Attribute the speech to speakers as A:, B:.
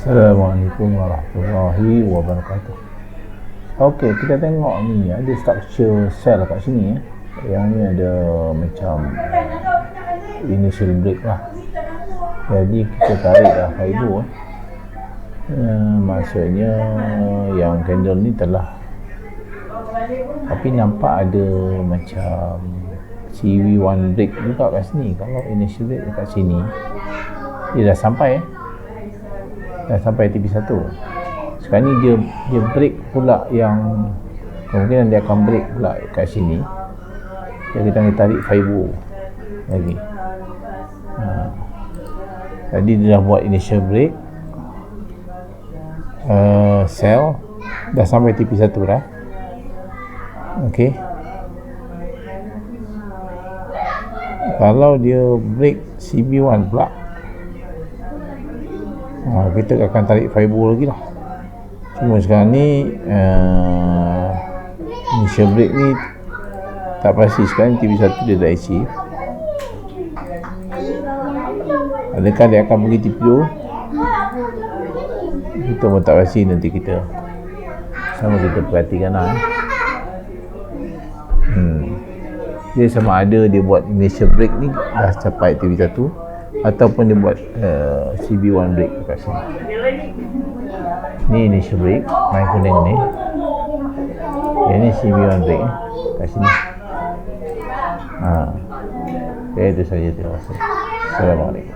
A: Assalamualaikum warahmatullahi wabarakatuh. Okey, kita tengok ni ada structure sel kat sini. Yang ni ada macam initial break lah. Jadi kita tarik lah fiber. Maksudnya yang candle ni telah, tapi nampak ada macam CV1 break juga kat sini. Kalau initial break kat sini, dia dah sampai dah sampai TV1. Sekarang ni dia break pula, yang kemungkinan dia akan break pula kat sini. Jadi kita akan tarik fiber lagi. Tadi dia dah buat initial break, sell dah sampai TV1 dah. Okey, kalau dia break CB1 pula, kita akan tarik fiber lagi lah. Cuma sekarang ni initial break ni tak pasti. Sekarang TV1 dia dah achieve. Adakah dia akan pergi TV2? Kita pun tak pasti. Nanti kita sama kita perhatikan lah. Dia sama ada dia buat initial break ni dah capai TV1, ataupun dia buat CB1 break kat sini. Ni initial break, main kuning ni. Yang ni CB1 break kat sini. Itu saja. Terima kasih. Assalamualaikum.